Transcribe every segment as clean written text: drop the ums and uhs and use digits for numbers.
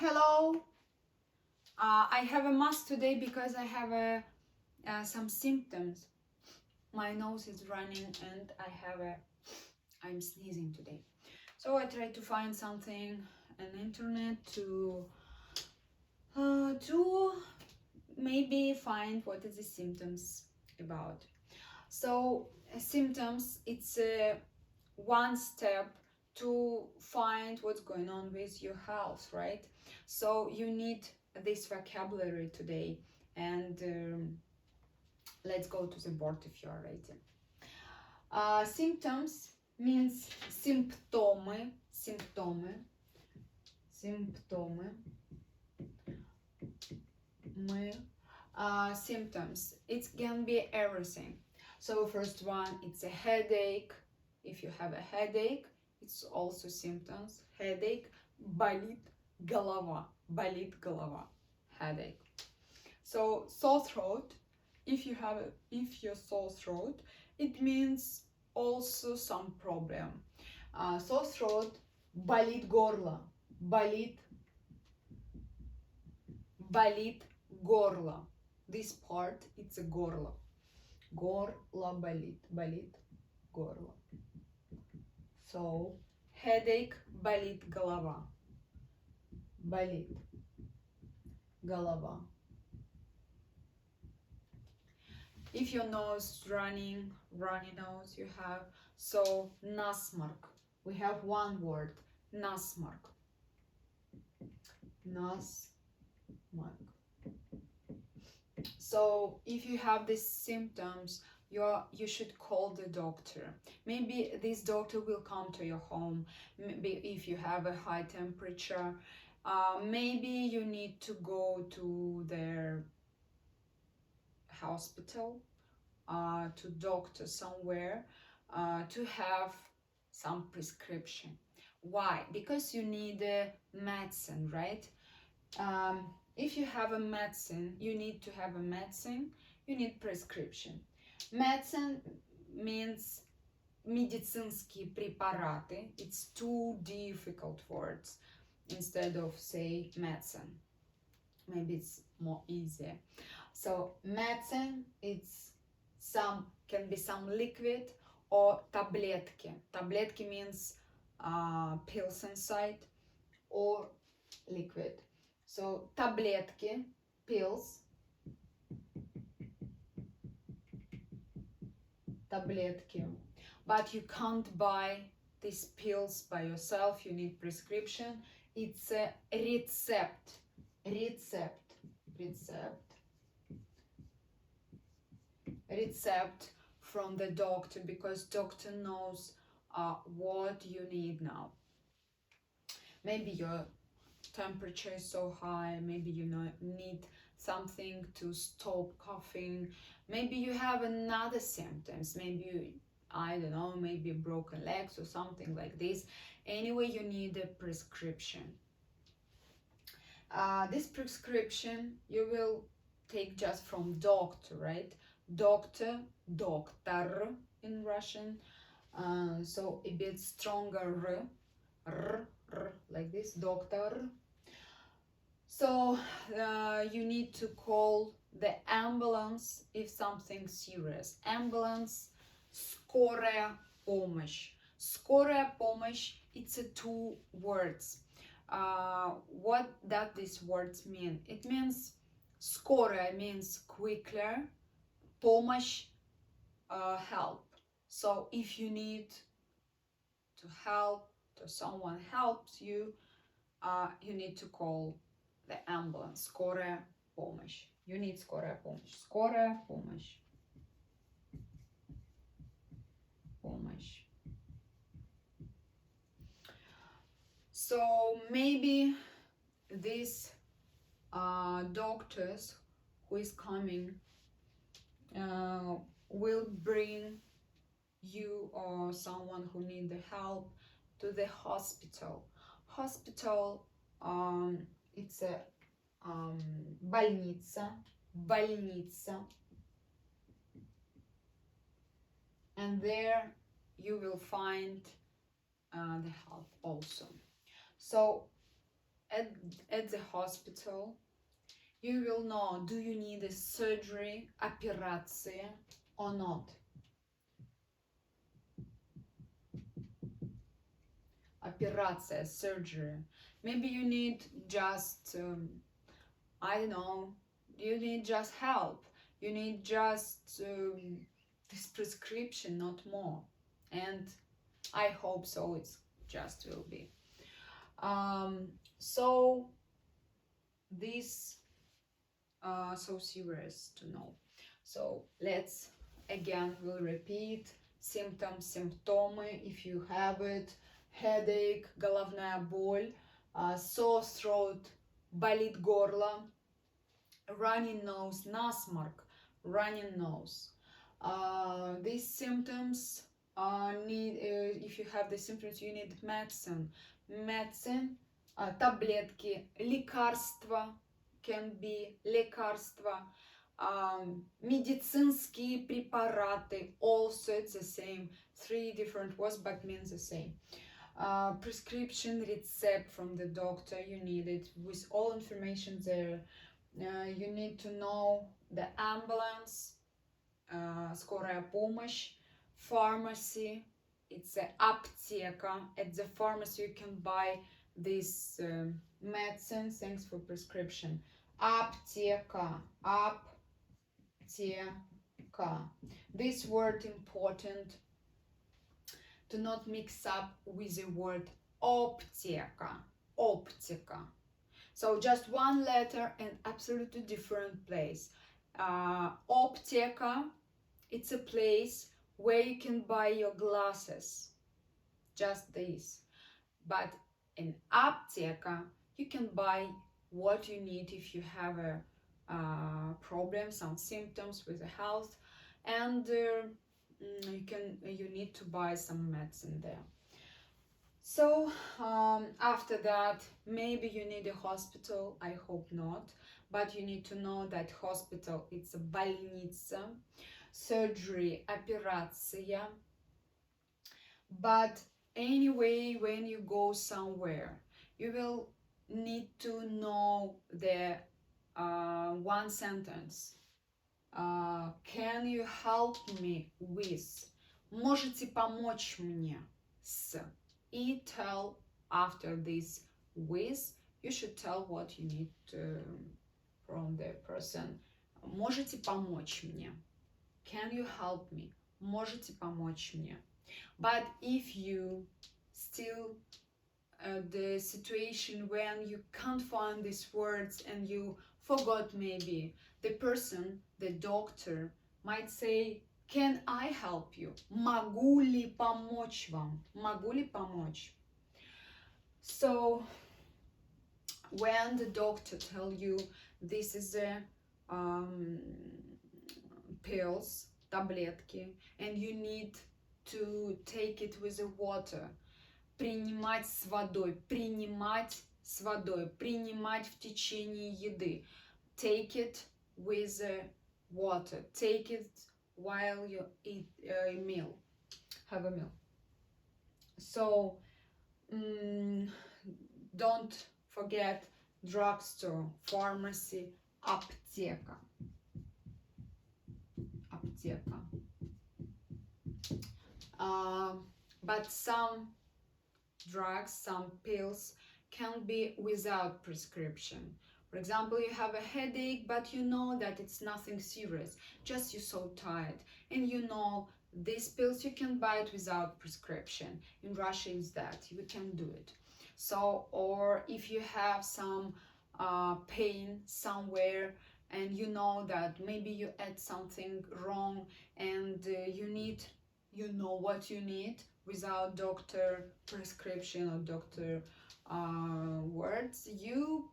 Hello. I have a mask today because I have some symptoms. My nose is running and I'm sneezing today. So I tried to find something on internet to maybe find what is the symptoms about. So symptoms, it's one step to find what's going on with your health, right? So you need this vocabulary today, and let's go to the board if you are ready. Symptoms means symptomy, symptomy, symptomy. Symptoms, it can be everything. So first one, it's a headache. If you have a headache, it's also symptoms. Headache, болит голова, headache. So sore throat, if your sore throat, it means also some problem. Sore throat, болит горло, болит горло. This part, it's a горло. Горло болит горло. So, headache, болит голова. Болит голова. If your nose runny nose you have, so насморк. We have one word, насморк. Насморк. So if you have these symptoms, you should call the doctor. Maybe this doctor will come to your home. Maybe if you have a high temperature, maybe you need to go to their hospital, to doctor somewhere, to have some prescription. Why? Because you need a medicine, right? If you have a medicine, you need to have a medicine, you need prescription. Medicine means медицинские препараты. It's two difficult words instead of say medicine. Maybe it's more easier. So medicine, can be some liquid or таблетки. Таблетки means pills inside or liquid. So таблетки, pills, таблетки. But you can't buy these pills by yourself, you need prescription. It's a recept. Recept from the doctor, because doctor knows what you need now. Maybe your temperature is so high, maybe you need something to stop coughing, maybe you have another symptoms, maybe I don't know, maybe broken legs or something like this. Anyway, you need a prescription. This prescription you will take just from doctor, right? Doctor, доктор in Russian. So a bit stronger r, like this, doctor. So you need to call the ambulance if something serious. Ambulance, скорая помощь. Скорая помощь, it's two words. What does these words mean? It means скорая means quicker, помощь, help. So if you need to help, or someone helps you, you need to call the ambulance. Скорая помощь. You need скорая помощь. Скорая помощь. Помощь. So maybe these doctors who is coming will bring you or someone who need the help to the hospital. Hospital, it's a больница, and there you will find the help also. So at the hospital, you will know, do you need a surgery, операция, or not. Операция, surgery. Maybe you need just, I don't know, you need just help. You need just this prescription, not more. And I hope so, it's just will be. So this so serious to know. So let's again, we'll repeat symptoms, симптомы, if you have it, headache, головная боль, sore throat, болит горло, running nose, насморк, running nose. These symptoms need, if you have the symptoms, you need medicine. Medicine, таблетки, лекарства, can be лекарства, медицинские препараты, also it's the same, 3 different words but means the same. Prescription, recept from the doctor, you need it with all information there. You need to know the ambulance, скорая помощь, pharmacy, it's an аптека. At the pharmacy you can buy this medicine, thanks for prescription. Аптека, аптека. This word important to not mix up with the word оптека, оптика. So just one letter and absolutely different place. Аптека, it's a place where you can buy your glasses, just this. But in аптека, you can buy what you need if you have a problem, some symptoms with the health, and you need to buy some medicine there. So after that, maybe you need a hospital, I hope not, but you need to know that hospital, it's a больница, surgery, операция. But anyway, when you go somewhere, you will need to know the one sentence. Can you help me with? Можете помочь мне с? И tell after this with, you should tell what you need from the person. Можете помочь мне? Can you help me? Можете помочь мне? But if you still the situation when you can't find these words and you forgot, maybe the person, the doctor might say, can I help you? Могу ли помочь вам? Могу ли помочь? So when the doctor tell you this is a pills, таблетки, and you need to take it with the water, принимать с водой, принимать с водой, принимать в течение еды, take it with water, take it while you eat a meal, have a meal. So don't forget drugstore, pharmacy, аптека, аптека. But some drugs, some pills can be without prescription. For example, you have a headache, but you know that it's nothing serious, just you're so tired, and you know these pills you can buy it without prescription. In Russia is that, you can do it. So, or if you have some pain somewhere and you know that maybe you ate something wrong and you know what you need without doctor prescription or doctor words, you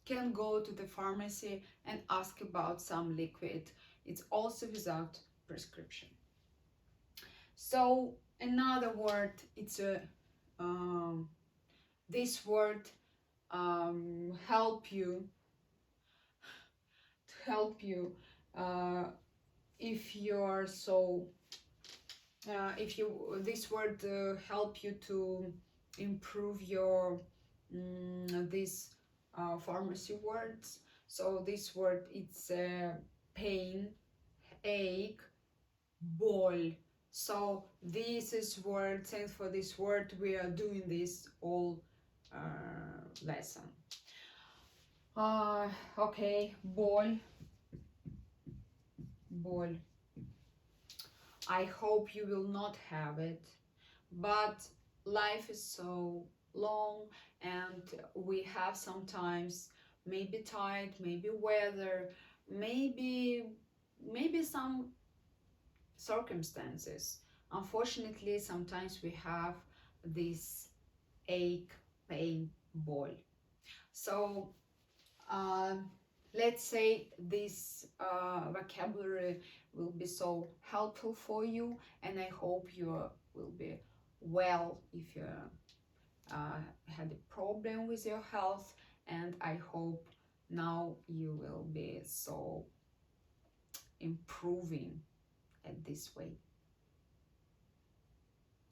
can go to the pharmacy and ask about some liquid. It's also without prescription. So another word, it's a this word help you if you're so if you this word help you to improve your these pharmacy words. So this word, it's pain, ache, ball. So this is word, thanks for this word, we are doing this all lesson. Okay, ball. I hope you will not have it, but life is so long, and we have sometimes maybe tide, maybe weather, maybe some circumstances. Unfortunately, sometimes we have this ache, pain, ball. So let's say this vocabulary will be so helpful for you, and I hope you will be well if you had a problem with your health, and I hope now you will be so improving at this way.